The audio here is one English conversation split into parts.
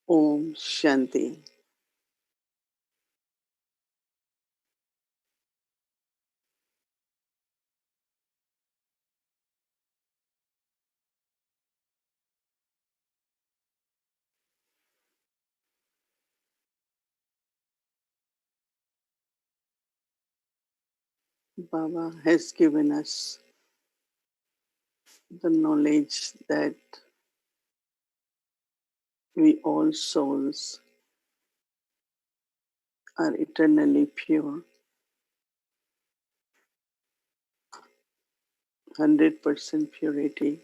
Om Shanti. Baba has given us the knowledge that we all souls are eternally pure, 100% purity.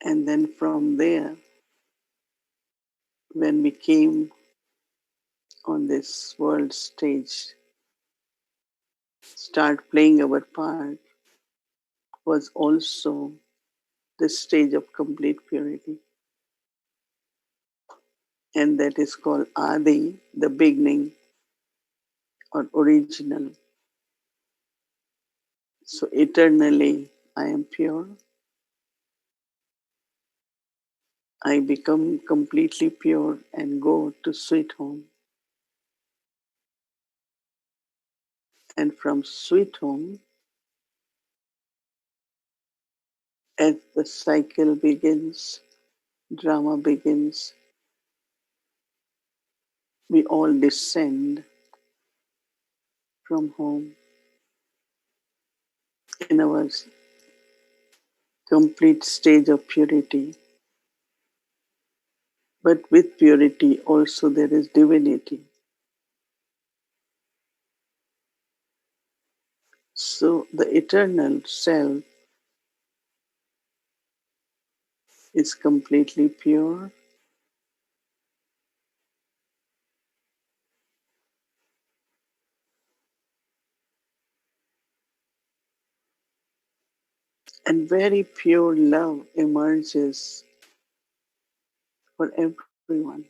And then from there, when we came on this world stage, start playing our part, was also the stage of complete purity. And that is called Adi, the beginning or original. So eternally, I am pure. I become completely pure and go to sweet home. And from sweet home, as the cycle begins, drama begins, we all descend from home in our complete stage of purity. But with purity also there is divinity. So the eternal self is completely pure and very pure love emerges for everyone.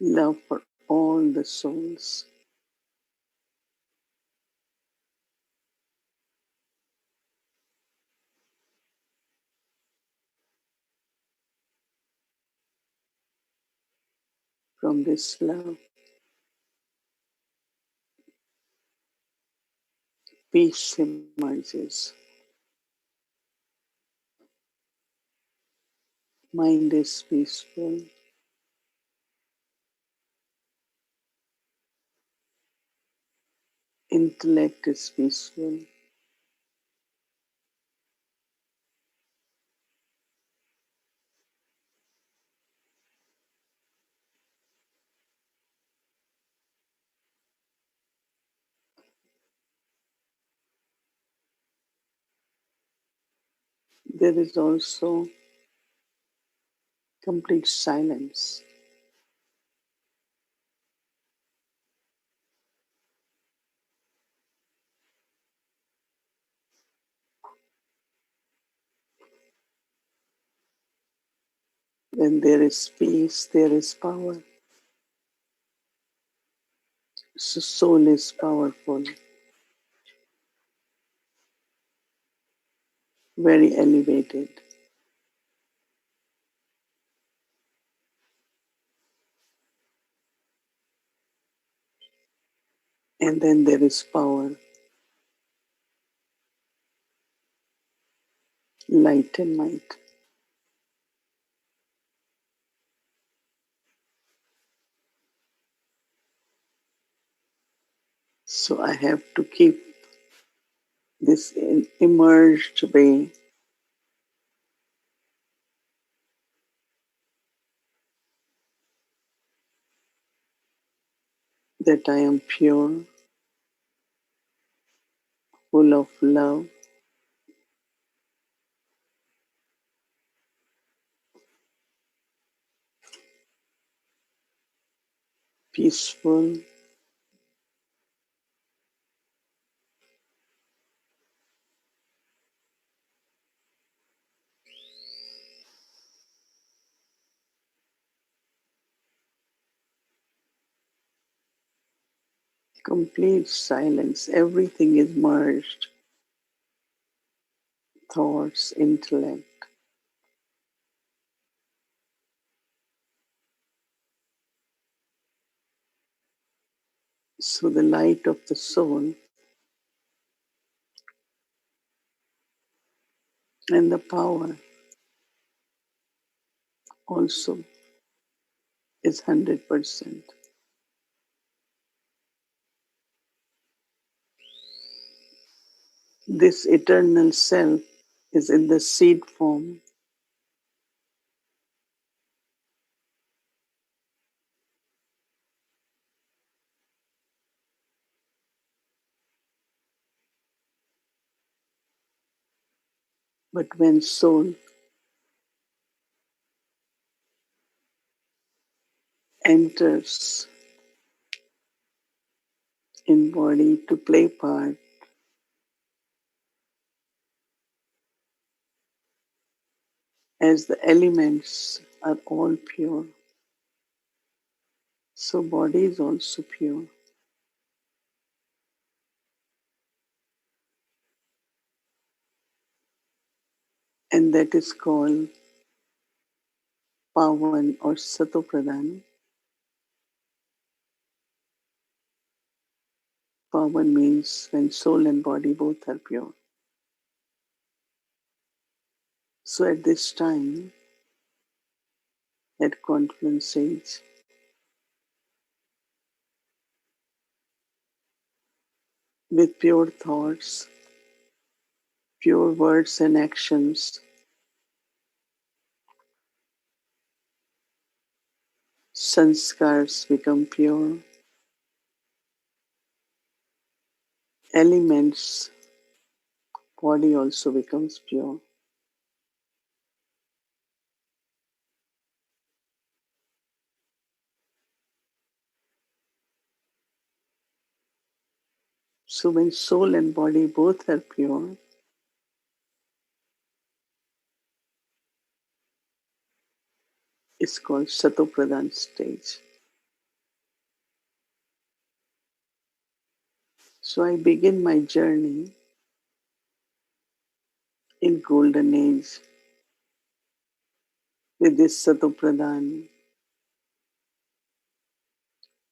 Love for all the souls. From this love, peace emerges. Mind is peaceful. Intellect is peaceful. There is also complete silence. When there is peace, there is power. So soul is powerful, very elevated. And then there is power, light and might. So I have to keep this immersed way that I am pure, full of love, peaceful, complete silence. Everything is merged. thoughts, intellect. So the light of the soul and the power also is 100%. This eternal self is in the seed form, but when soul enters in body to play part, as the elements are all pure, so body is also pure. And that is called Pavan or Satopradhan. Pavan means when soul and body both are pure. So at this time, at confluence age, with pure thoughts, pure words and actions, sanskars become pure, elements, body also becomes pure. So when soul and body both are pure, it's called Satopradhan stage. So I begin my journey in golden age with this Satopradhan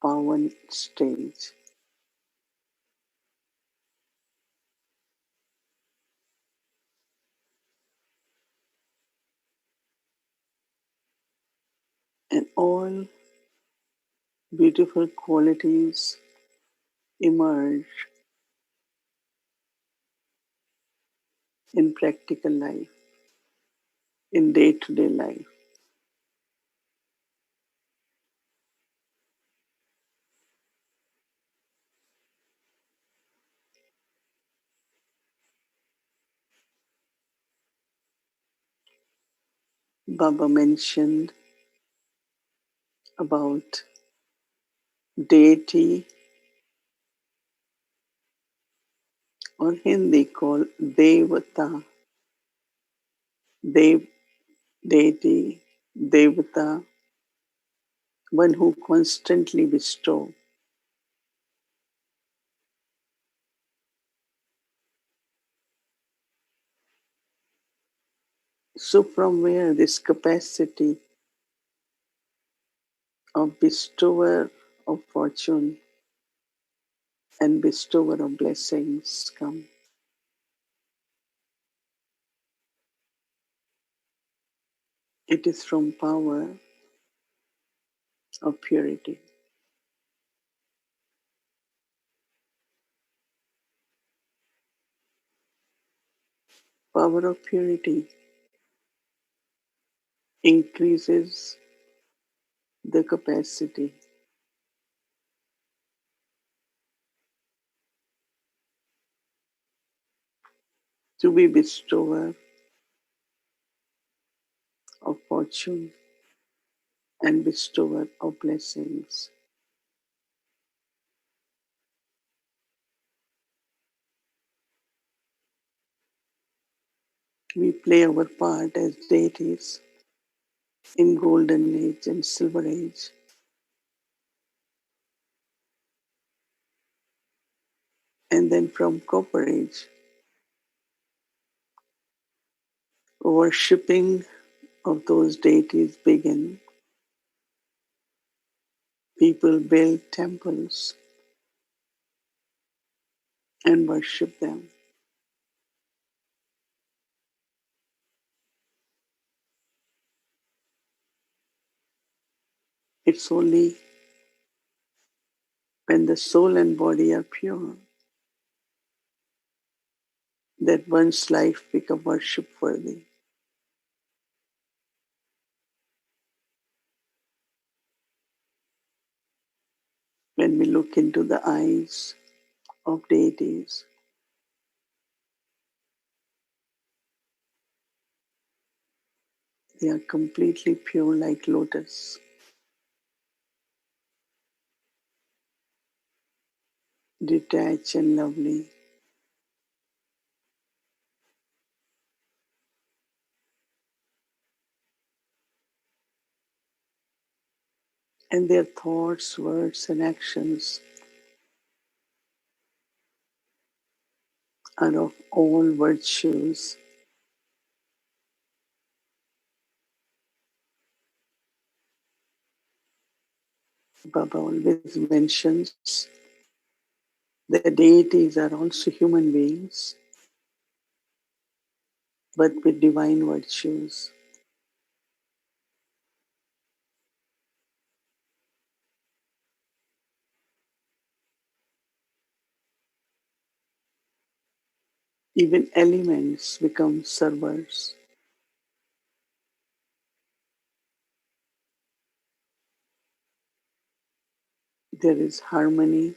Pavan stage. And all beautiful qualities emerge in practical life, in day to day life. Baba mentioned about deity or Hindi called Devata, Dev, deity, Devata, one who constantly bestows. So from where this capacity of bestower of fortune and bestower of blessings come? It is from power of purity. Power of purity increases the capacity to be bestower of fortune and bestower of blessings. We play our part as deities in golden age and silver age. And then from copper age, Worshipping of those deities begin. People build temples and worship them. It's only when the soul and body are pure that one's life becomes worship worthy. When we look into the eyes of deities, they are completely pure like lotus, detached and lovely. And their thoughts, words, and actions are of all virtues. Baba always mentions that deities are also human beings, but with divine virtues. Even elements become servers. There is harmony,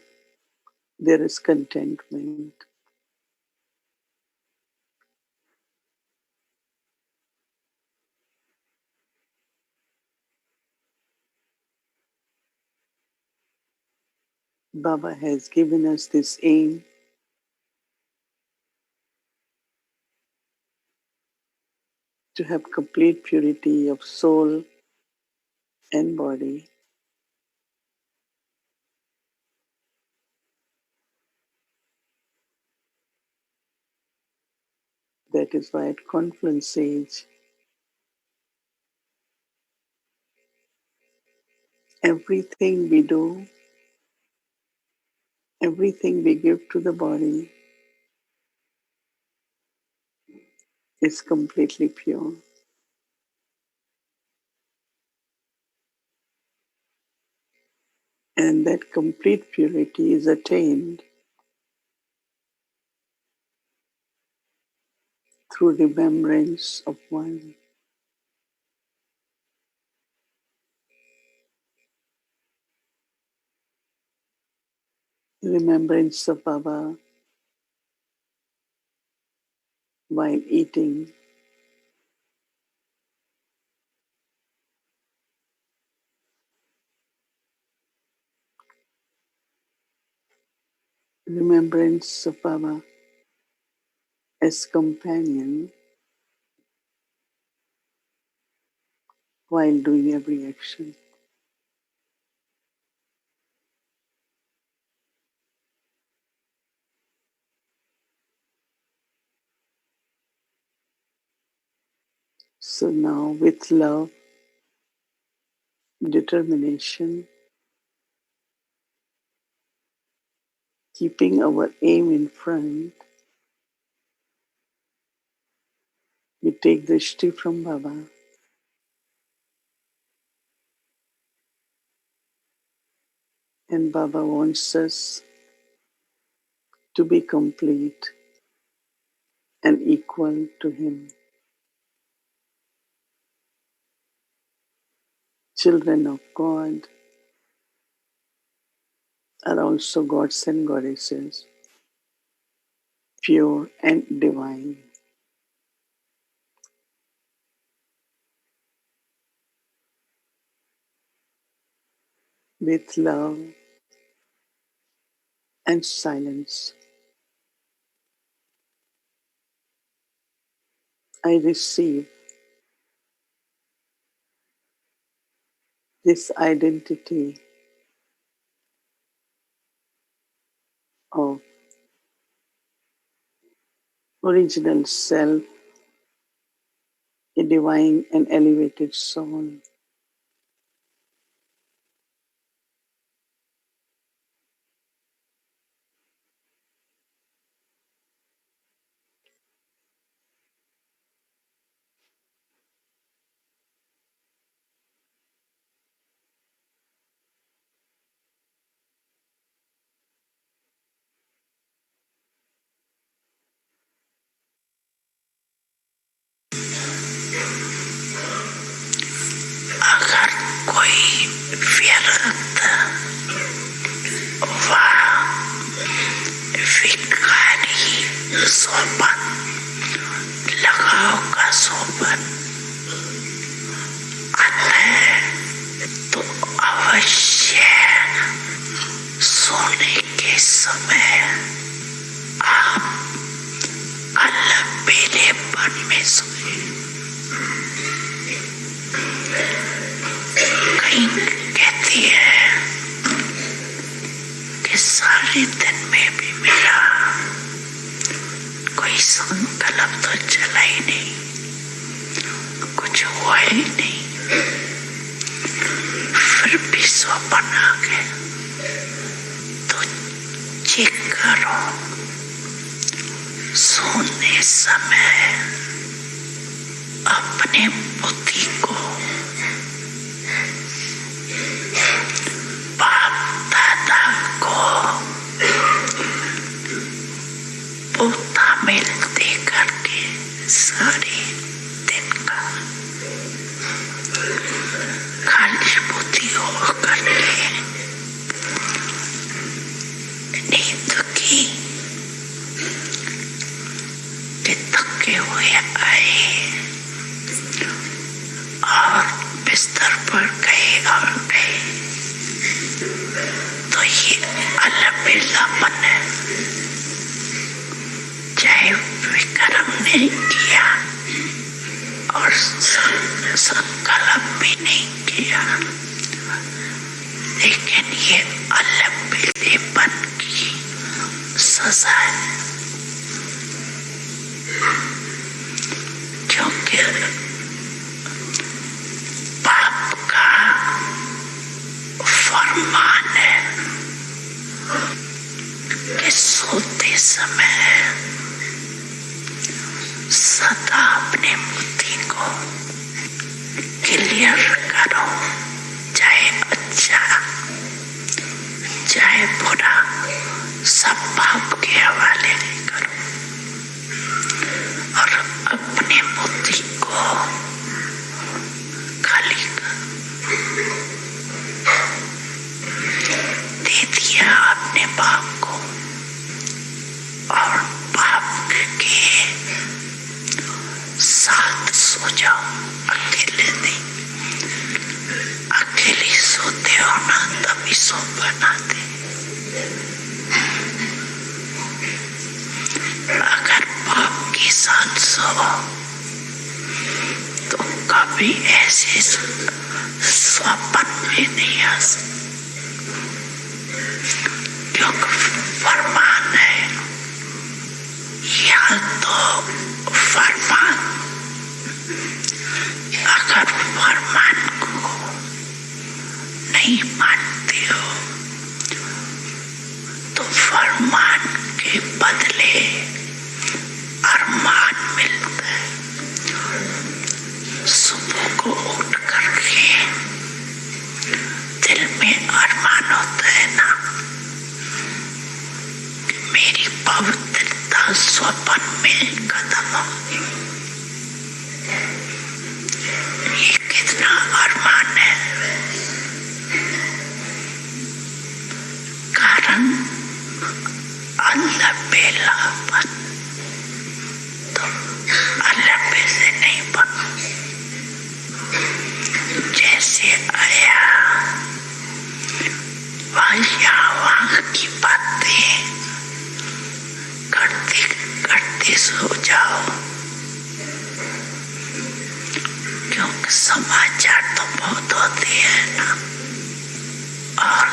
there is contentment. Baba has given us this aim to have complete purity of soul and body. That is why at Confluence Age, everything we do, everything we give to the body is completely pure. And that complete purity is attained through remembrance of one, remembrance of Baba while eating, remembrance of Baba as companion while doing every action. So now, with love, determination, keeping our aim in front, we take drishti from Baba, and Baba wants us to be complete and equal to Him. Children of God are also gods and goddesses, pure and divine, with love and silence. I receive this identity of original self divine and elevated soul. अगर कोई व्यर्थ व विकारी सोबत लगाव का सोबत आता है तो अवश्य सोने के समय आप अलबेलेपन में सोए। कहीं कहती है कि सारे दिन में भी मेरा कोई संकल्प तो चला ही नहीं, कुछ हुआ ही नहीं, फिर भी स्वप्न आ गया। तो चेक करो, सोने समय अपने बुद्धि को बाप दादा को पोता मिल दे करके सारे दिन का खाली बुद्धि हो करके नींद की थके हुए आए और बिस्तर पर गए और गए तो ये अलबेलापन है। चाहे विक्रम नहीं किया और संकल्प भी नहीं किया, लेकिन ये अलबेलेपन की सजा है। क्योंकि पाप का फरमान है कि सोते समय सदा अपने बुद्धि को क्लियर करो, चाहे अच्छा चाहे बुरा, सब पाप के हवाले करो और अपने बुद्धि को खाली दे दिया अपने बाप को और बाप के साथ सो जाओ। अकेले नहीं, अकेले सोते हो ना तभी सो बनाते। अगर बाप के साथ सो तो कभी ऐसे स्वप्न भी नहीं आ सकते, क्योंकि फरमान है। या तो फरमान, अगर फरमान को नहीं मानते हो तो फरमान के बदले अरमान मिलता है। सुबह को उठ करके दिल में अरमान होता है ना कि मेरी पवित्रता स्वप्न में खत्म होगी। ये कितना अरमान है। कारण अलबेलापन, तो अलबे से नहीं बनो। जैसे आया वहाँ की बातें करते करते सो जाओ, क्योंकि समाचार तो बहुत होते हैं ना, और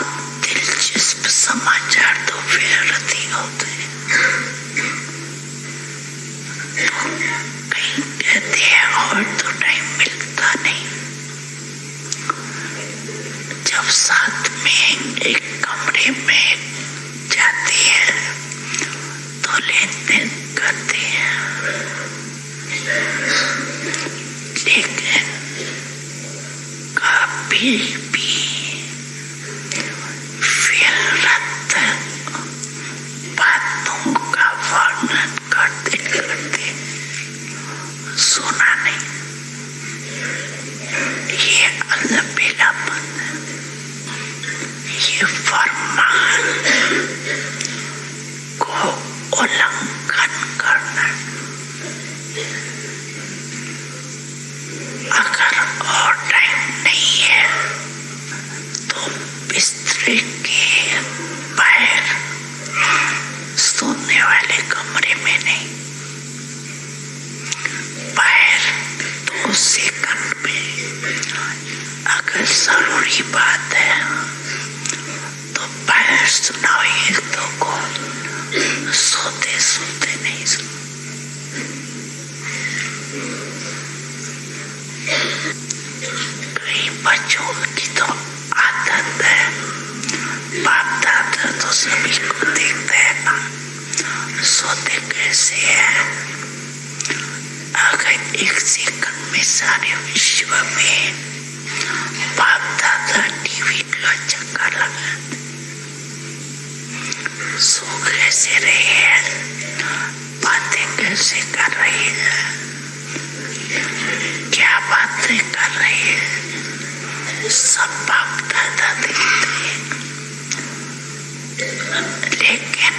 दिलचस्प समाचार तो व्यर्थ ही होते हैं। तो कहीं कहते हैं और तो नहीं फिर भी व्यर्थ बातों का वर्णन करते करते सुना नहीं। ये अलबेलापन, ये फरमान को उल्लंघन करना। अगर और टाइम नहीं है तो बिस्तर के बाहर सोने वाले कमरे में नहीं, बाहर 2 सेकंड में अगर जरूरी बात है तो बाहर सुनाओ। ये तो को सोते सोते नहीं सुनो। कई बच्चों की तो आदत है, बाप दादा तो सभी को देखते हैं ना, सोते कैसे है। अगर 1 सेकंड में सारे विश्व में बाप दादा टीवी का चक्का लगाते, सो कैसे रहे हैं, बातें कैसे कर रही है, क्या बातें कर रही है, सब बाप दादा देखते हैं। लेकिन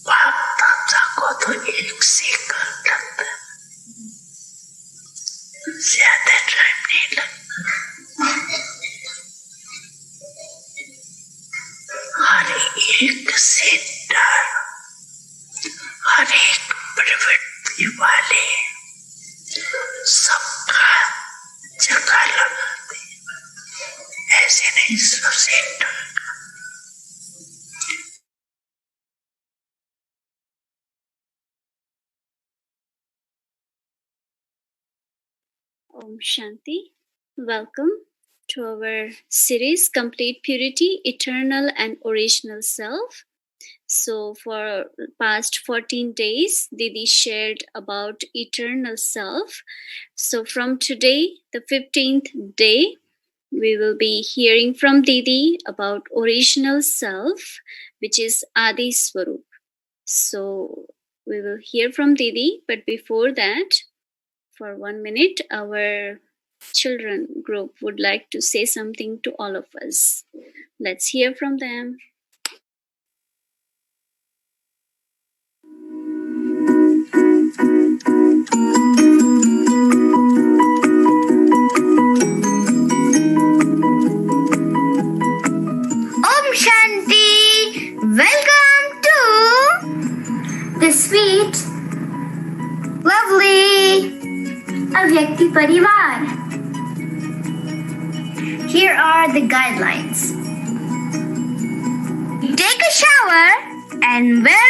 बाप दादा को तो 1 सेकंड लगता है, ज्यादा टाइम नहीं लगता। हर एक से डर, हर एक प्रवृत्ति वाले सबका चक्का लगाते, ऐसे नहीं सबसे डर। Om Shanti. Welcome to our series Complete Purity, Eternal and Original Self. So for past 14 days, Didi shared about eternal self. So from today, the 15th day, we will be hearing from Didi about original self, which is Adi Swarup. So we will hear from Didi, but before that, for 1 minute, our children group would like to say something to all of us. Let's hear from them. Om Shanti! Welcome to the sweet, lovely Avyakti Parivar. Here are the guidelines. Take a shower and wear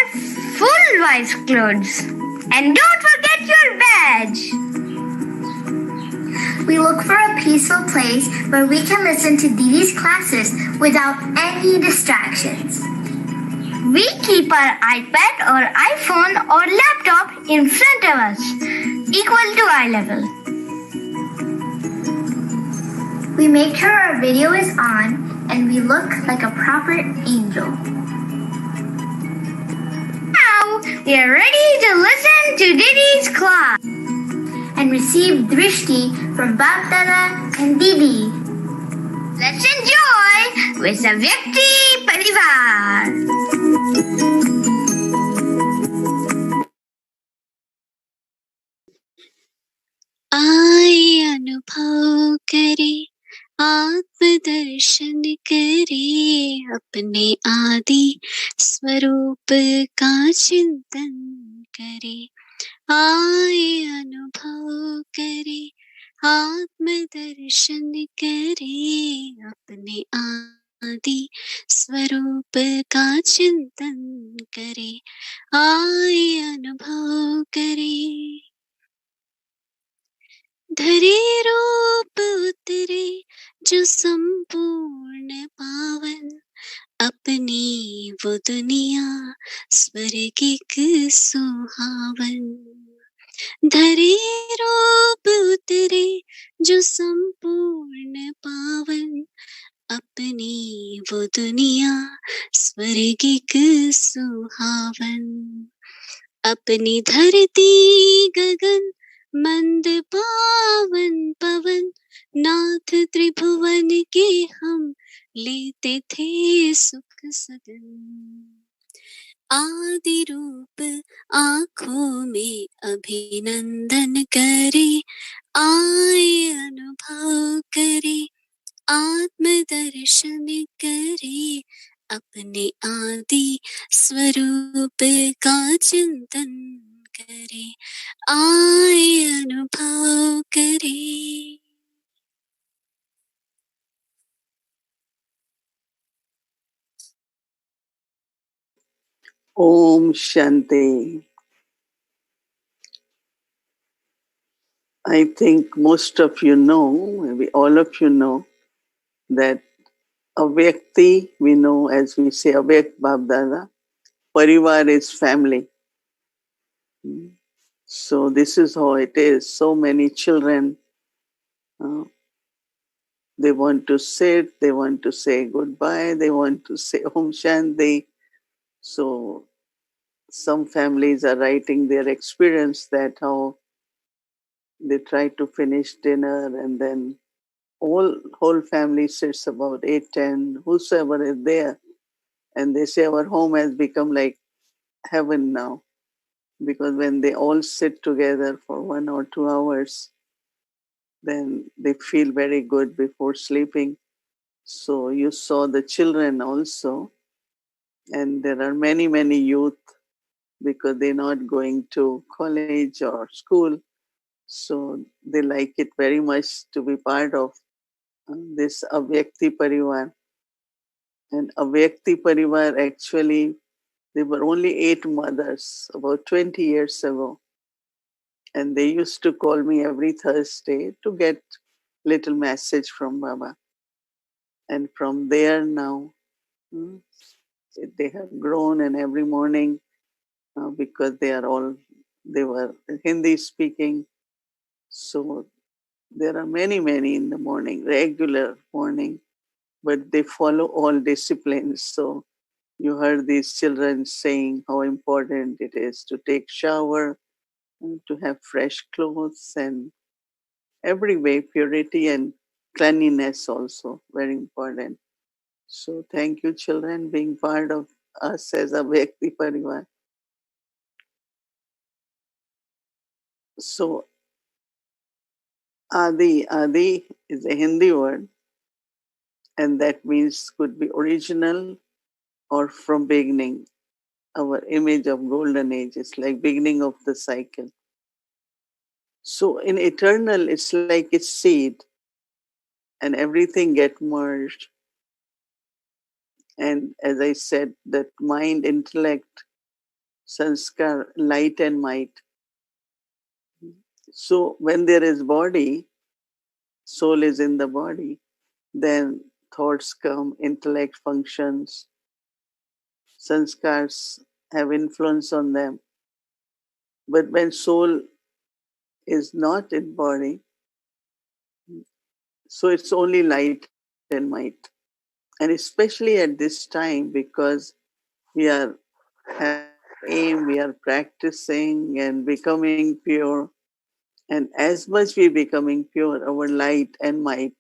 full white clothes. And don't forget your badge. We look for a peaceful place where we can listen to Didi's classes without any distractions. We keep our iPad or iPhone or laptop in front of us, equal to eye level. We make sure our video is on and we look like a proper angel. Now we are ready to listen to Didi's class and receive drishti from Bap Dada and Didi. Let's enjoy with the Vyakti Parivar. आए अनुभव करे, आत्मदर्शन करे, अपने आदि स्वरूप का चिंतन करे। आए अनुभव करे, आत्मदर्शन करे, अपने आदि स्वरूप का चिंतन करे। आए अनुभव करे, धरे रूप उतरे जो संपूर्ण पावन, अपनी वो दुनिया स्वर्गिक सुहावन। धरे रूप उतरे जो संपूर्ण पावन, अपनी वो दुनिया स्वर्गिक सुहावन। अपनी धरती गगन मंद पावन पवन, नाथ त्रिभुवन के हम लेते थे सुख सदन। आदि रूप आँखों में अभिनंदन करे, आए अनुभव करे, आत्मदर्शन करे, अपने आदि स्वरूप का चिंतन करे, आए अनुभव करे। Om Shanti. I think most of you know, maybe all of you know, that Avyakti, we know as we say Avyak Babdada, Parivar is family. So this is how it is. So many children, uh, they want to sit, they want to say goodbye, they want to say Om Shanti. So some families are writing their experience that how they try to finish dinner and then whole family sits about 8, 10, whosoever is there, and they say our home has become like heaven now, because when they all sit together for 1 or 2 hours, then they feel very good before sleeping. So you saw the children also, and there are many youth, because they're not going to college or school, so they like it very much to be part of this Avyakti Parivar. And Avyakti Parivar, actually, there were only 8 mothers about 20 years ago. And they used to call me every Thursday to get little message from Baba. And from there now, mm, they have grown, and every morning, because they were Hindi speaking, so there are many in the morning, regular morning, but they follow all disciplines. So you heard these children saying how important it is to take shower, and to have fresh clothes, and every way purity and cleanliness also very important. So thank you, children, being part of us as a Vyakti Parivar. So Adi is a Hindi word, and that means could be original or from beginning. Our image of golden age is like beginning of the cycle. So in eternal, it's like it's seed, and everything get merged. And as I said, that mind, intellect, sanskar, light and might. So when there is body, soul is in the body, then thoughts come, intellect functions, sanskars have influence on them. But when soul is not in body, so it's only light and might. And especially at this time, because we are having our aim, we are practicing and becoming pure. And as much we becoming pure, our light and might,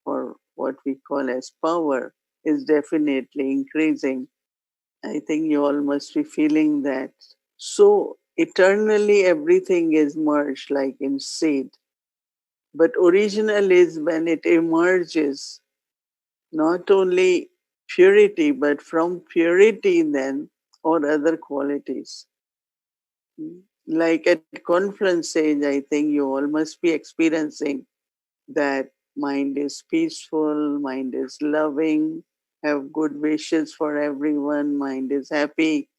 or what we call as power, is definitely increasing. I think you all must be feeling that. So eternally everything is merged like in seed. But original is when it emerges, not only purity, but from purity then or other qualities. Like at conference age, I think you all must be experiencing that mind is peaceful, mind is loving, have good wishes for everyone, mind is happy,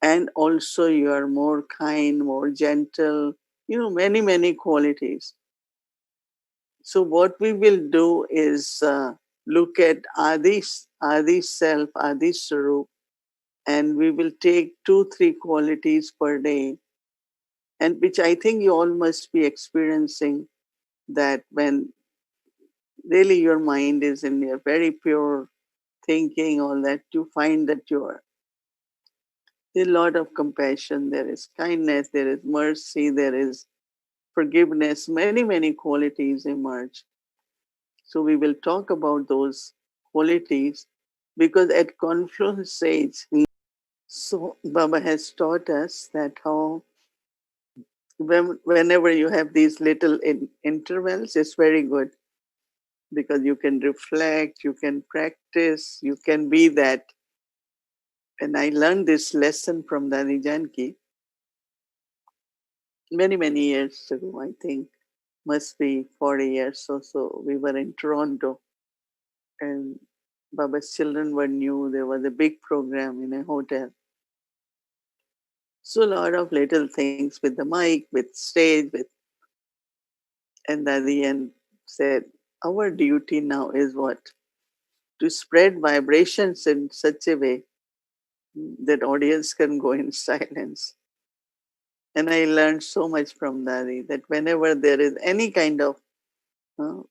and also you are more kind, more gentle, many qualities. So what we will do is look at Adi self, Adi Sarup, and we will take 2-3 qualities per day and which I think you all must be experiencing, that when really your mind is in a very pure thinking, all that, you find that you are there's a lot of compassion, there is kindness, there is mercy, there is forgiveness, many, many qualities emerge. So we will talk about those qualities because at confluence stage, so Baba has taught us that how whenever you have these little intervals, it's very good because you can reflect, you can practice, you can be that. And I learned this lesson from Dani Janki many, many years ago, I think. Must be 40 years or so. We were in Toronto and Baba's children were new. There was a big program in a hotel. So a lot of little things with the mic, with stage, with and at the end said, our duty now is what? To spread vibrations in such a way that audience can go in silence. And I learned so much from Dari that whenever there is any kind of uh,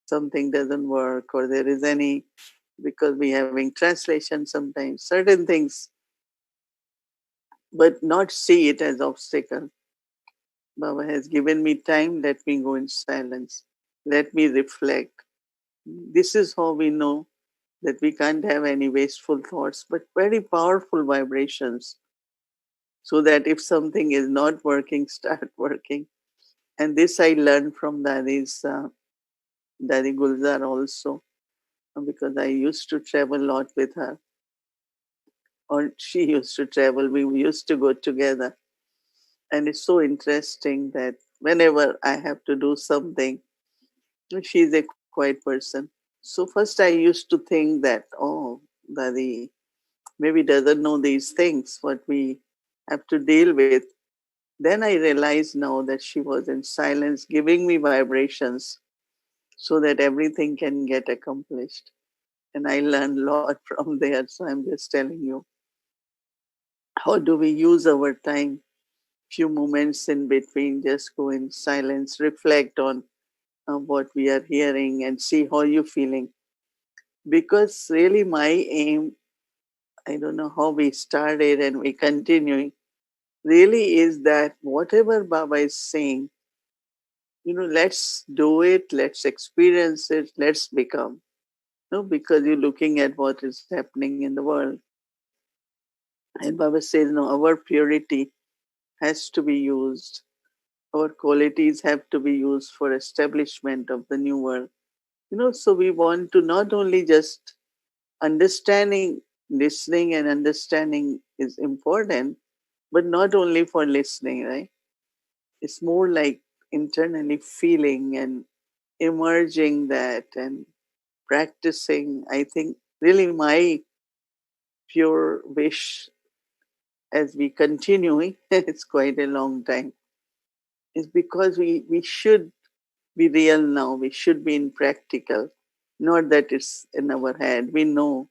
something doesn't work or there is any, because we having translation sometimes, certain things, but not see it as obstacle. Baba has given me time, let me go in silence. Let me reflect. This is how we know that we can't have any wasteful thoughts, but very powerful vibrations. So that if something is not working, start working. And this I learned from Dadi Gulzar also, because I used to travel a lot with her, or she used to travel. We used to go together. And it's so interesting that whenever I have to do something, she's a quiet person. So first I used to think that, oh, Dadi maybe doesn't know these things, what we have to deal with. Then I realized now that she was in silence, giving me vibrations so that everything can get accomplished. And I learned a lot from there. So I'm just telling you, how do we use our time? Few moments in between, just go in silence, reflect on what we are hearing and see how you're feeling. Because really, my aim, I don't know how we started and we continuing, really is that whatever Baba is saying, let's do it, let's experience it, let's become. No, because you're looking at what is happening in the world. And Baba says, no, our purity has to be used. Our qualities have to be used for establishment of the new world. So we want to not only just understanding, listening and understanding is important, but not only for listening, right? It's more like internally feeling and emerging that and practicing. I think really my pure wish as we continue, it's quite a long time, is because we should be real now. We should be in practical. Not that it's in our head. We know,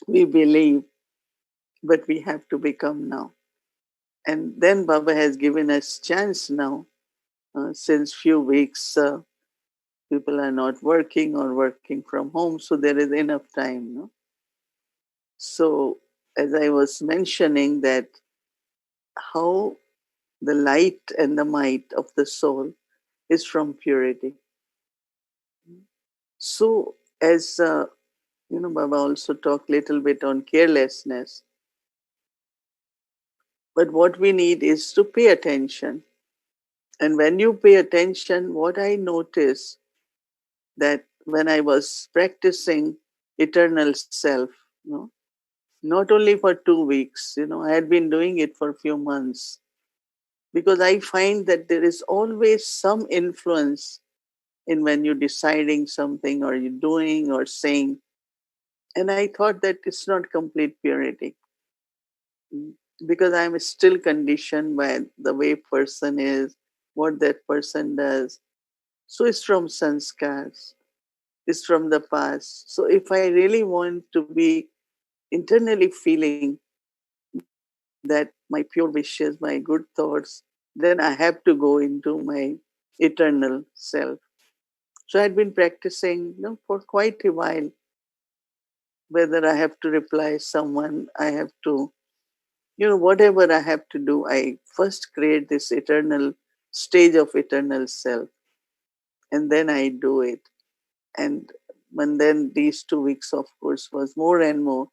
we believe, but we have to become now. And then Baba has given us chance now. Since few weeks, people are not working or working from home, so there is enough time. No? So, as I was mentioning, that how the light and the might of the soul is from purity. So, as Baba also talked a little bit on carelessness. But what we need is to pay attention. And when you pay attention, what I noticed that when I was practicing eternal self, you know, not only for 2 weeks, I had been doing it for a few months because I find that there is always some influence in when you're deciding something or you're doing or saying. And I thought that it's not complete purity because I'm still conditioned by the way person is, what that person does. So it's from sanskars, it's from the past. So if I really want to be internally feeling that my pure wishes, my good thoughts then I have to go into my eternal self. So I'd been practicing, for quite a while. Whether I have to reply someone, I have to, whatever I have to do, I first create this eternal stage of eternal self, and then I do it. And then these 2 weeks, of course, was more and more.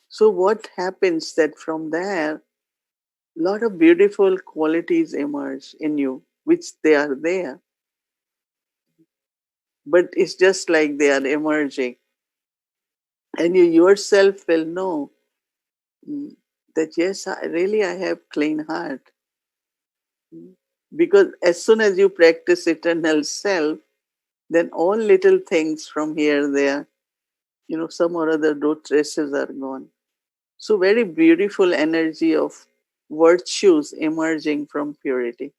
So what happens that from there, a lot of beautiful qualities emerge in you, which they are there, but it's just like they are emerging, and you yourself will know mm, that yes, I have clean heart. Because as soon as you practice eternal self, then all little things from here, there, some or other root traces are gone. So very beautiful energy of virtues emerging from purity.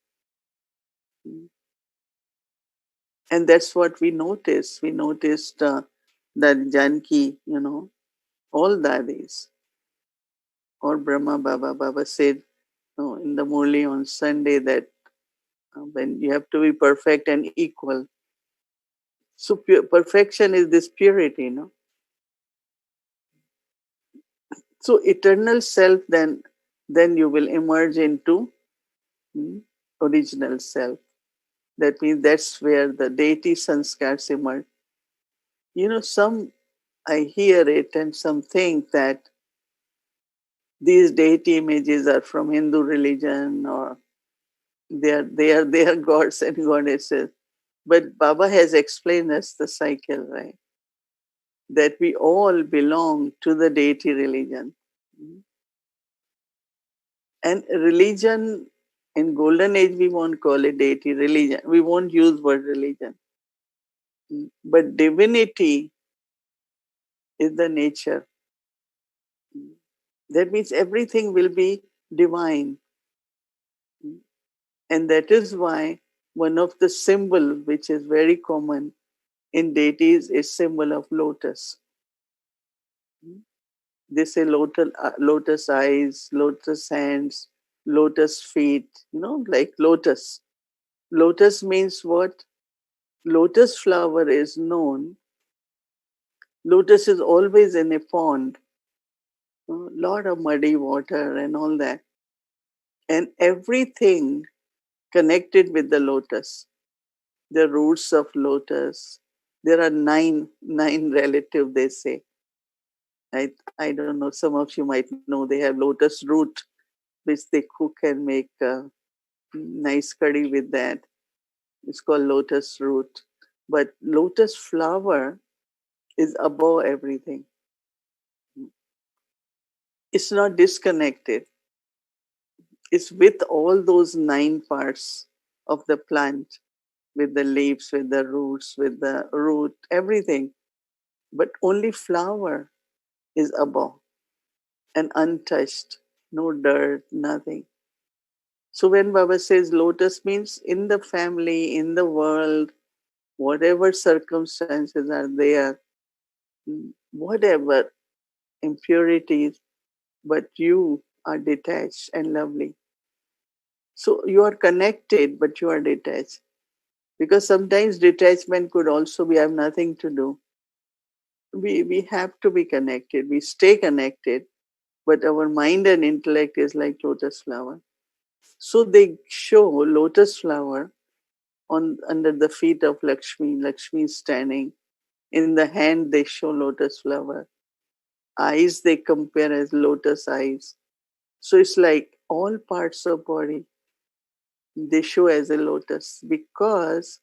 And that's what we noticed. We noticed that Janki, all that is. Or Brahma Baba said in the Murli on Sunday that when you have to be perfect and equal. So perfection is this purity. So eternal self, then you will emerge into mm, original self. That means that's where the deity sanskars emerge. Some I hear it and some think that these deity images are from Hindu religion, or they are gods and goddesses. But Baba has explained us the cycle, right? That we all belong to the deity religion. And religion, in golden age, we won't call it deity religion. We won't use word religion. But divinity is the nature. That means everything will be divine. And that is why one of the symbol which is very common in deities is symbol of lotus. They say lotus eyes, lotus hands, lotus feet, like lotus. Lotus means what? Lotus flower is known. Lotus is always in a pond, a lot of muddy water and all that. And everything connected with the lotus, the roots of lotus. There are nine relative, they say. I don't know, some of you might know they have lotus root, which they cook and make nice curry with that. It's called lotus root. But lotus flower is above everything. It's not disconnected. It's with all those 9 parts of the plant, with the leaves, with the roots, with the root, everything. But only flower is above and untouched, no dirt, nothing. So when Baba says lotus, means in the family, in the world, whatever circumstances are there, whatever impurities, but you are detached and lovely. So you are connected, but you are detached. Because sometimes detachment could also be I have nothing to do. We have to be connected. We stay connected, but our mind and intellect is like lotus flower. So they show lotus flower on under the feet of Lakshmi. Lakshmi is standing. In the hand they show lotus flower. Eyes they compare as lotus eyes. So it's like all parts of body they show as a lotus, because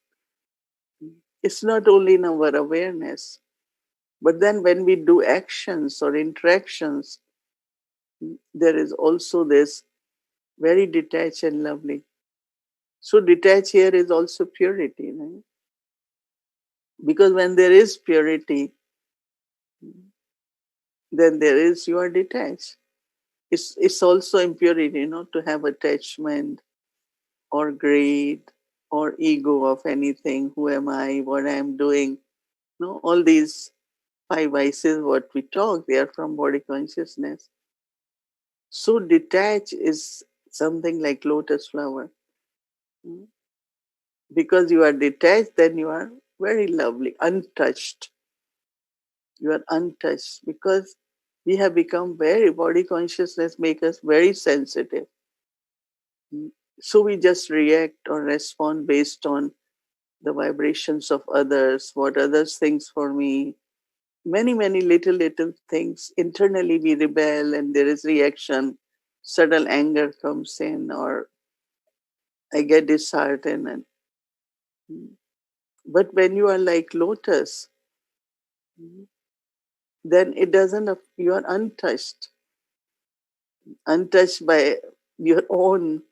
it's not only in our awareness, but then when we do actions or interactions, there is also this very detached and lovely. So detached here is also purity, right? Because when there is purity, then there is you are detached. It's also impurity, to have attachment or greed or ego of anything. Who am I? What I am doing? No, all these 5 vices, what we talk, they are from body consciousness. So detach is something like lotus flower. Mm. Because you are detached, then you are very lovely, untouched. You are untouched because we have become very, body consciousness make us very sensitive. Mm. So we just react or respond based on the vibrations of others, what others thinks for me. Many, many little things. Internally we rebel and there is reaction. Subtle anger comes in or I get disheartened. Mm. But when you are like lotus, mm, then it doesn't, you are untouched, untouched by your own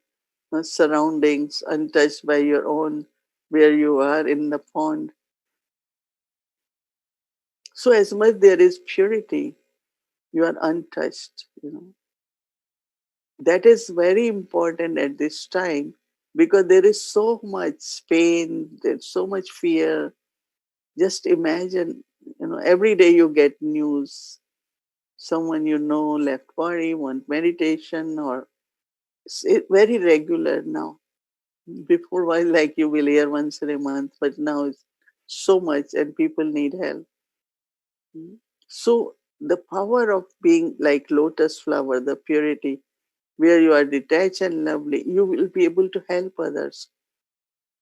surroundings, untouched by your own, where you are in the pond. So as much there is purity, you are untouched. That is very important at this time because there is so much pain, there's so much fear. Just imagine, every day you get news. Someone left body, want meditation, or it's very regular now. Before was like you will hear once in a month, but now it's so much and people need help. Mm. So the power of being like lotus flower, the purity, where you are detached and lovely, you will be able to help others.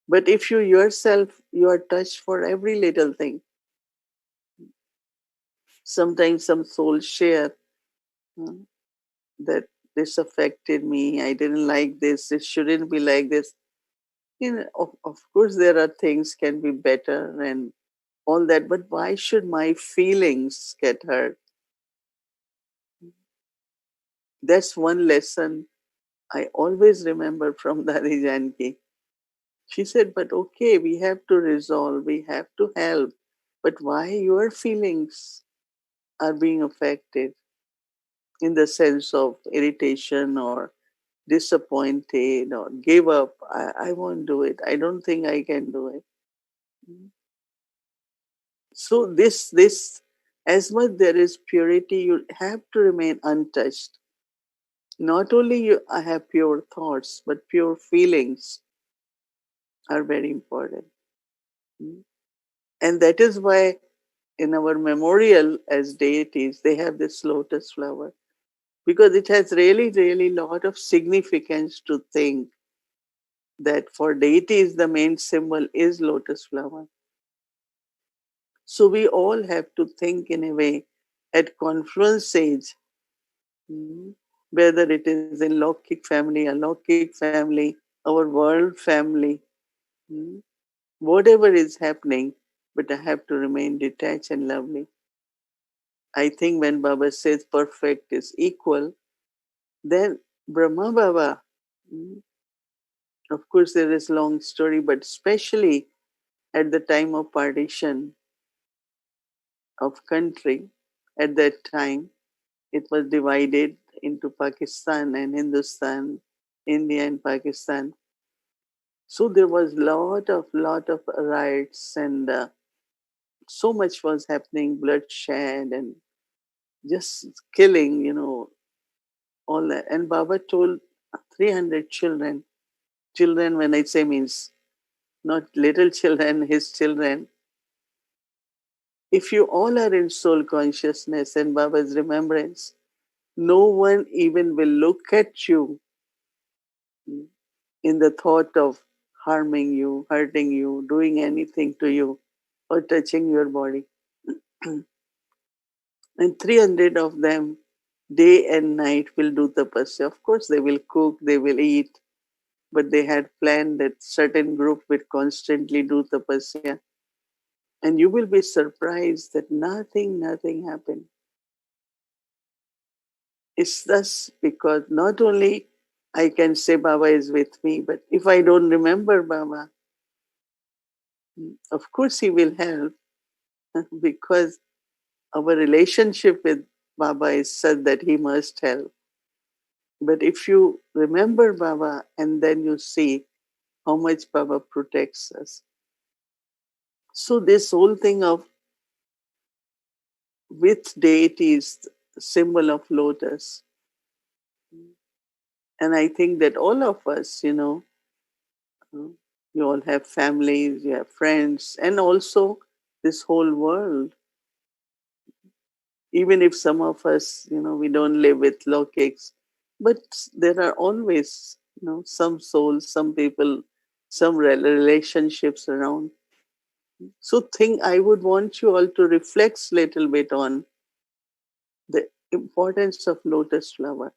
But if you yourself, you are touched for every little thing. Sometimes some souls share uh, that this affected me. I didn't like this. It shouldn't be like this. Of course, there are things can be better and all that, but why should my feelings get hurt? That's one lesson I always remember from Dadi Janki. She said, but okay, we have to resolve, we have to help, but why your feelings are being affected in the sense of irritation or disappointed or give up? I won't do it. I don't think I can do it. So this as much there is purity, you have to remain untouched. Not only I have pure thoughts, but pure feelings are very important. Mm. And that is why in our memorial as deities, they have this lotus flower because it has really, really lot of significance to think that for deities, the main symbol is lotus flower. So we all have to think in a way at confluence age, mm, whether it is in alokik family, our world family, mm, whatever is happening, but I have to remain detached and lovely. I think when Baba says perfect is equal, then Brahma Baba, mm, of course there is long story, but especially at the time of partition of country, at that time, it was divided into Pakistan and Hindustan, India and Pakistan. So there was lot of riots and so much was happening, bloodshed and just killing, all that. And Baba told 300 children. Children, when I say, means not little children, his children. If you all are in soul consciousness and Baba's remembrance, no one even will look at you in the thought of harming you, hurting you, doing anything to you, or touching your body. And 300 of them, day and night, will do tapasya. Of course, they will cook, they will eat, but they had planned that certain group would constantly do tapasya. And you will be surprised that nothing happened. It's thus because not only I can say Baba is with me, but if I don't remember Baba, of course he will help because our relationship with Baba is such that he must help. But if you remember Baba and then you see how much Baba protects us. So this whole thing of with deities, symbol of lotus. And I think that all of us, You all have families, you have friends, and also this whole world. Even if some of us, we don't live with logics, but there are always, some souls, some people, some relationships around. So I would want you all to reflect a little bit on the importance of lotus flower,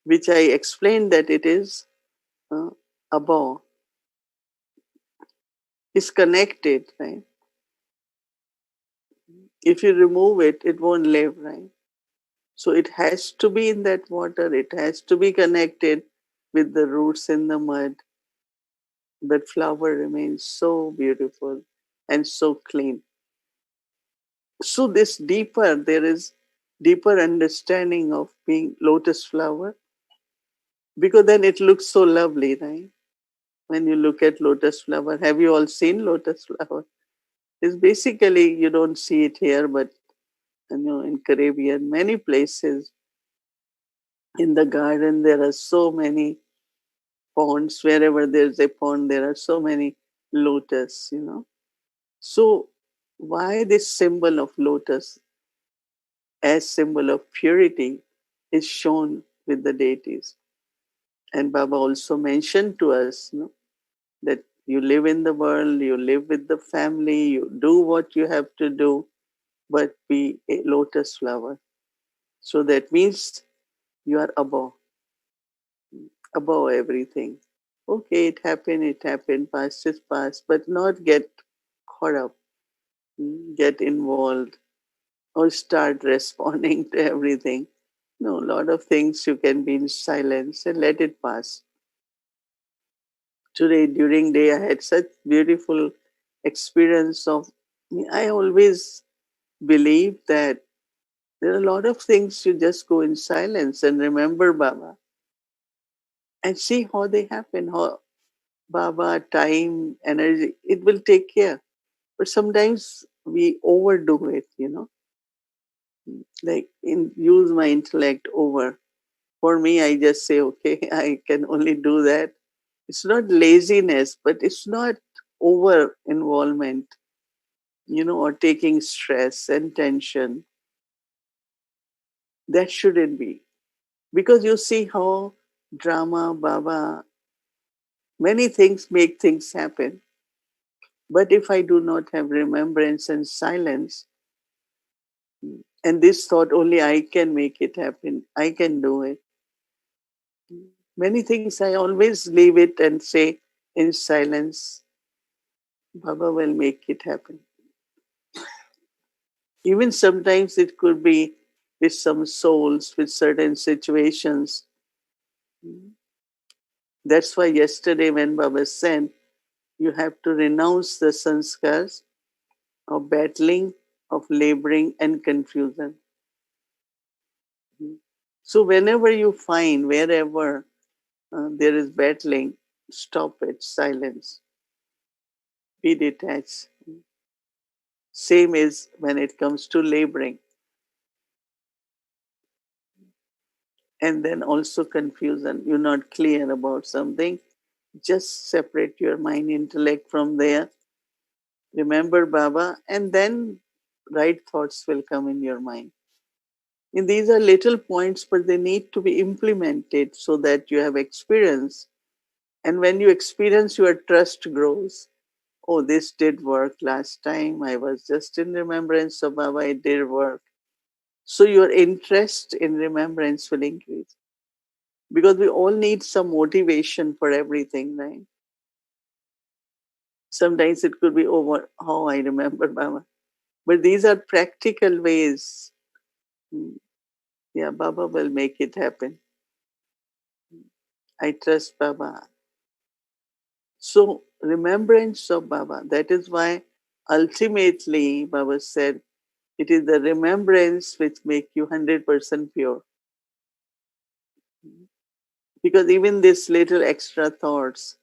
which I explained that it is uh, above, is connected, right? If you remove it, it won't live, right? So it has to be in that water, it has to be connected with the roots in the mud. That flower remains so beautiful and so clean. So there is deeper understanding of being lotus flower, because then it looks so lovely, right? When you look at lotus flower, have you all seen lotus flower? It's basically, you don't see it here, but in Caribbean, many places in the garden, there are so many ponds. Wherever there's a pond, there are so many lotus. So why this symbol of lotus as symbol of purity is shown with the deities? And Baba also mentioned to us, that you live in the world, you live with the family, you do what you have to do, but be a lotus flower. So that means you are above everything. Okay, it happened, past is past, but not get caught up, get involved, or start responding to everything. No, a lot of things you can be in silence and let it pass. Today, during day, I had such beautiful experience of, I always believe that there are a lot of things you just go in silence and remember Baba and see how they happen, how Baba, time, energy, it will take care. But sometimes we overdo it. Like use my intellect over. For me, I just say, okay, I can only do that. It's not laziness, but it's not over involvement, or taking stress and tension. That shouldn't be. Because you see how drama, Baba, many things make things happen. But if I do not have remembrance and silence, and this thought only I can make it happen, I can do it. Many things I always leave it and say in silence, Baba will make it happen. Even sometimes it could be with some souls, with certain situations. That's why yesterday when Baba said, you have to renounce the sanskars of battling, of laboring and confusion. So whenever you find, wherever there is battling, stop it, silence, be detached. Same is when it comes to laboring. And then also confusion. You're not clear about something. Just separate your mind, intellect from there. Remember Baba, and then right thoughts will come in your mind. And these are little points, but they need to be implemented so that you have experience. And when you experience, your trust grows. Oh, this did work last time. I was just in remembrance of Baba, it did work. So your interest in remembrance will increase. Because we all need some motivation for everything, right? Sometimes it could be, how I remember Baba. But these are practical ways. Yeah, Baba will make it happen. I trust Baba. So, remembrance of Baba. That is why ultimately Baba said, it is the remembrance which make you 100% pure. Because even this little extra thoughts,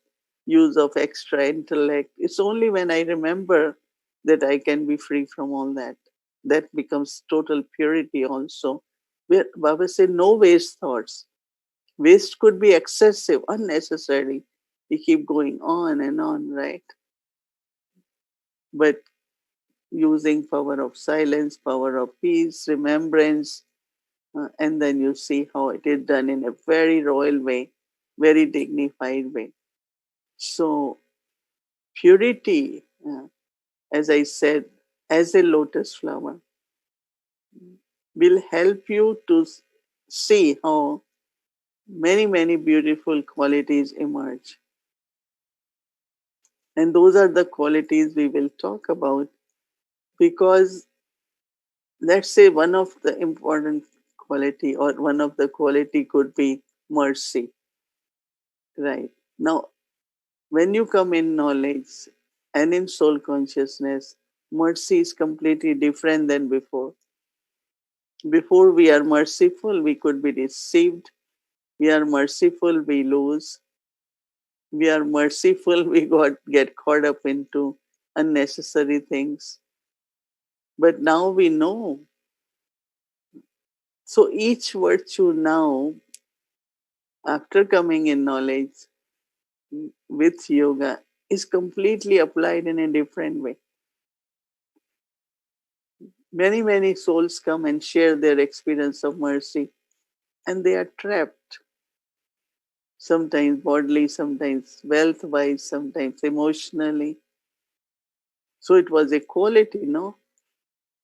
use of extra intellect, it's only when I remember that I can be free from all that. That becomes total purity also. Where Baba said, no waste thoughts. Waste could be excessive, unnecessary. You keep going on and on, right? But using power of silence, power of peace, remembrance, and then you see how it is done in a very royal way, very dignified way. So purity, as I said, as a lotus flower, will help you to see how many beautiful qualities emerge. And those are the qualities we will talk about, because let's say one of the important quality or one of the quality could be mercy, right? Now, when you come in knowledge and in soul consciousness, mercy is completely different than before. Before we are merciful, we could be deceived. We are merciful, we lose. We are merciful, we get caught up into unnecessary things. But now we know. So each virtue now, after coming in knowledge with yoga, is completely applied in a different way. Many souls come and share their experience of mercy, and they are trapped, sometimes bodily, sometimes wealth wise, sometimes emotionally. So it was a quality, no?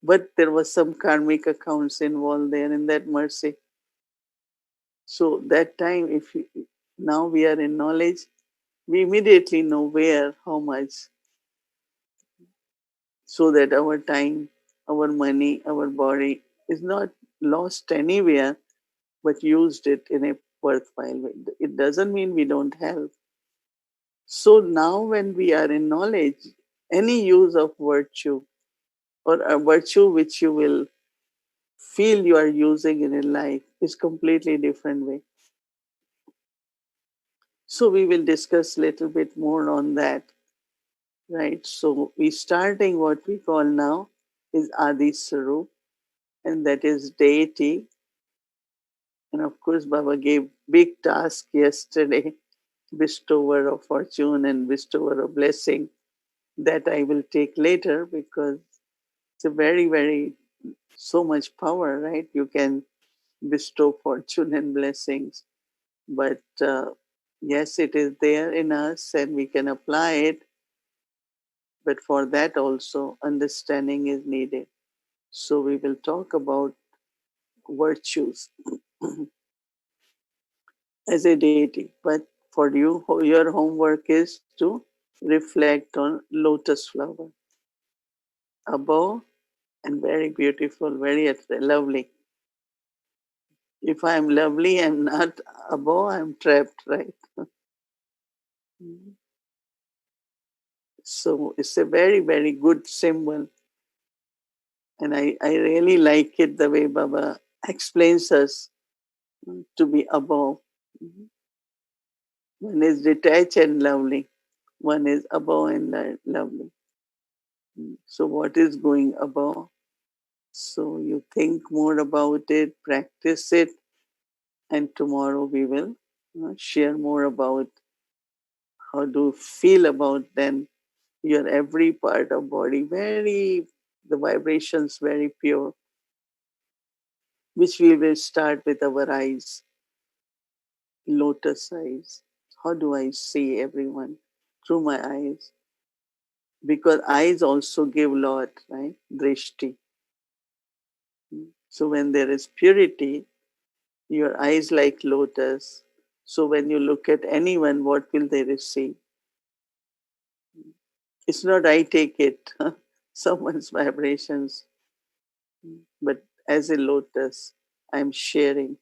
But there was some karmic accounts involved there in that mercy. So that time, if we, now we are in knowledge, we immediately know where, how much, so that our time, our money, our body is not lost anywhere, but used it in a worthwhile way. It doesn't mean we don't help. So now, when we are in knowledge, any use of virtue or a virtue which you will feel you are using in a life is completely different way. So we will discuss a little bit more on that, right? So we starting what we call now is Adi Sarup, and that is deity. And of course, Baba gave big task yesterday, bestower of fortune and bestower of blessing. That I will take later, because it's a very so much power, right? You can bestow fortune and blessings, but yes, it is there in us and we can apply it. But for that also, understanding is needed. So we will talk about virtues as a deity. But for you, your homework is to reflect on lotus flower, above and very beautiful, very lovely. If I'm lovely, I'm not above, I'm trapped, right? So it's a very good symbol. And I really like it the way Baba explains us to be above. One is detached and lovely. One is above and lovely. So what is going above? So you think more about it, practice it, and tomorrow we will share more about how do you feel about then your every part of body, very, the vibrations very pure, which we will start with our eyes, lotus eyes. How do I see everyone? Through my eyes. Because eyes also give lot, right? Drishti. So when there is purity, your eyes like lotus. So when you look at anyone, what will they receive? It's not I take it, someone's vibrations, but as a lotus, I'm sharing,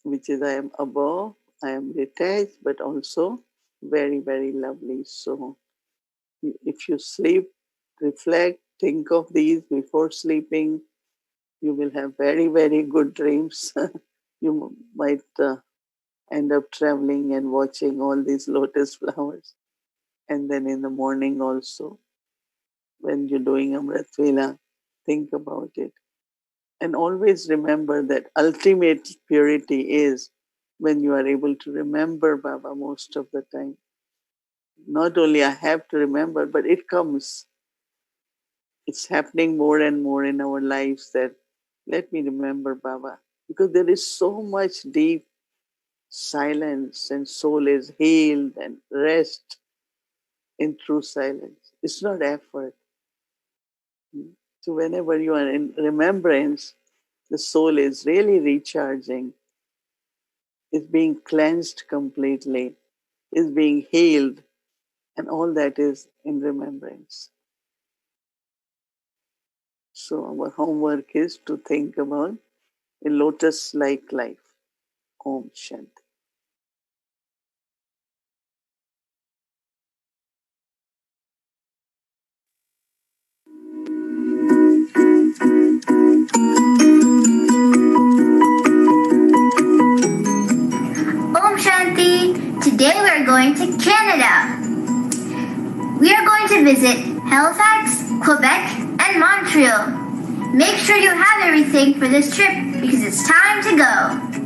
which is I am above, I am detached, but also very lovely. So if you sleep, reflect, think of these before sleeping, you will have very good dreams. You might end up traveling and watching all these lotus flowers. And then in the morning also, when you're doing Amrit Vela, think about it. And always remember that ultimate purity is when you are able to remember Baba most of the time. Not only I have to remember, but it comes. It's happening more and more in our lives that let me remember Baba. Because there is so much deep silence and soul is healed and rest in true silence. It's not effort. So whenever you are in remembrance, the soul is really recharging, is being cleansed completely, is being healed, and all that is in remembrance. So our homework is to think about a lotus-like life. Om Shanti. Om Shanti! Today we are going to Canada. We are going to visit Halifax, Quebec, and Montreal. Make sure you have everything for this trip because it's time to go.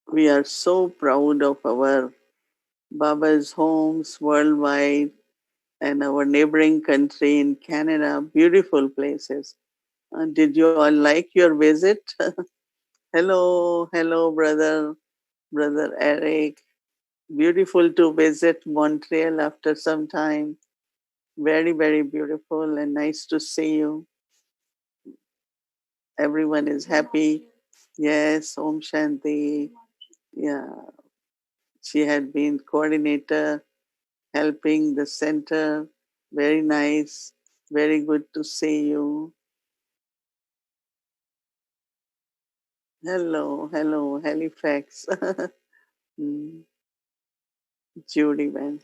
We are so proud of our Baba's homes worldwide and our neighboring country in Canada. Beautiful places. Did you all like your visit? Hello, hello, brother Eric. Beautiful to visit Montreal after some time. Very, very beautiful and nice to see you. Everyone is happy. Yes, Om Shanti. Yeah, she had been coordinator, helping the center. Very nice. Very good to see you. Hello, hello, Halifax. Mm, Judy, man.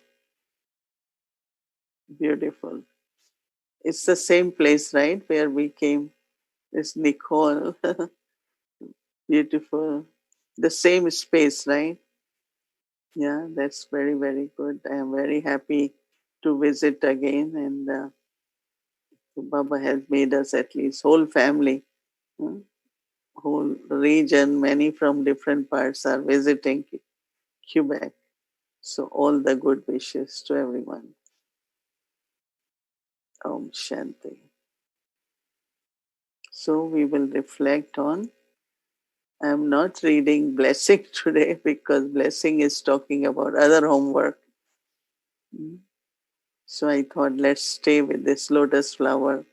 Beautiful. It's the same place, right, where we came. It's Nicole. Beautiful. The same space, right? Yeah, that's very, very good. I am very happy to visit again. And Baba has made us at least whole family, uh, whole region. Many from different parts are visiting Quebec. So all the good wishes to everyone. Om Shanti. So we will reflect on. I'm not reading blessing today because blessing is talking about other homework. So I thought let's stay with this lotus flower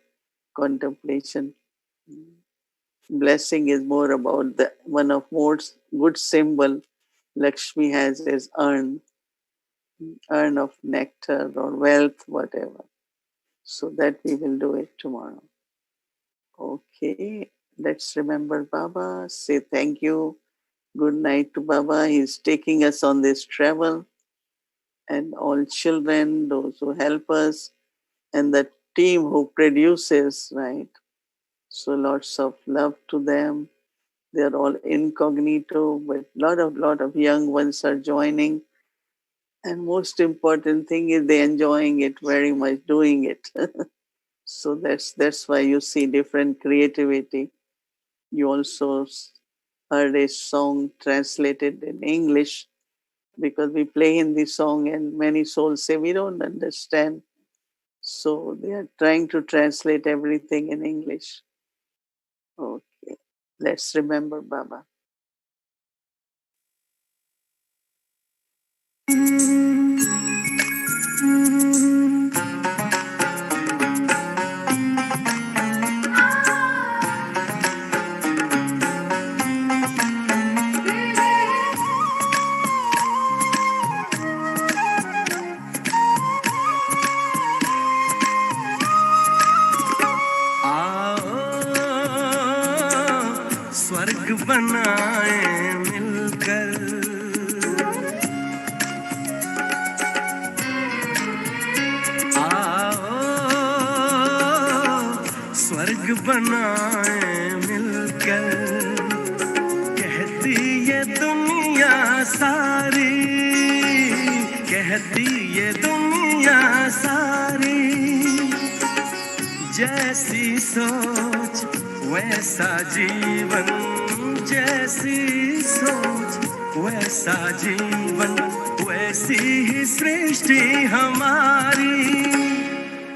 contemplation. Blessing is more about the one of most good symbol Lakshmi has is urn of nectar or wealth, whatever. So that we will do it tomorrow. Okay, let's remember Baba. Say thank you. Good night to Baba. He's taking us on this travel, and all children, those who help us, and the team who produces, right? So lots of love to them. They're all incognito, but lot of young ones are joining. And most important thing is they enjoying it very much, doing it. So that's why you see different creativity. You also heard a song translated in English because we play Hindi song and many souls say we don't understand. So they are trying to translate everything in English. Okay, let's remember Baba. स्वर्ग बनाए मिलकर आओ स्वर्ग बनाए मिलकर कहती ये दुनिया सारी कहती ये दुनिया सारी जैसी सोच वैसा जीवन जैसी सोच वैसा जीवन वैसी ही सृष्टि हमारी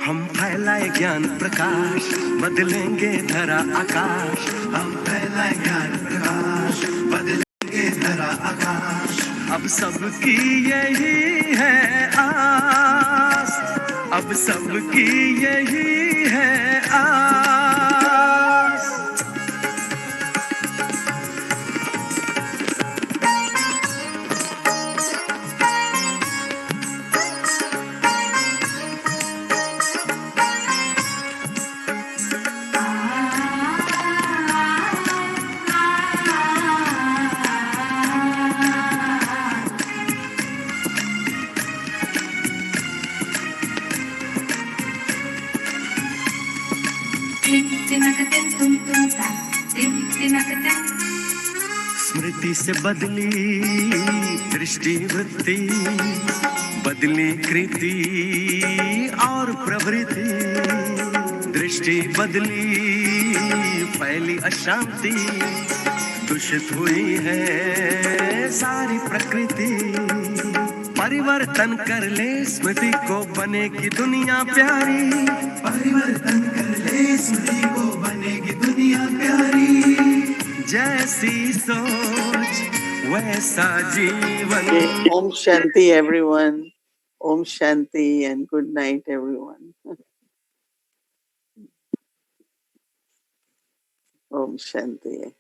हम फैलाए ज्ञान प्रकाश बदलेंगे धरा आकाश हम फैलाए ज्ञान प्रकाश बदलेंगे धरा आकाश अब सबकी यही है आस अब सबकी यही है आस स्मृति से बदली दृष्टि वृत्ति बदली कृति और प्रवृत्ति दृष्टि बदली फैली अशांति दूषित हुई है सारी प्रकृति, परिवर्तन कर ले स्मृति को बनेगी दुनिया प्यारी, परिवर्तन कर ले स्मृति को बनेगी दुनिया प्यारी, जैसी सोच वैसा जीवन। Okay, Om Shanti, everyone. Om Shanti and good night, everyone. Om Shanti.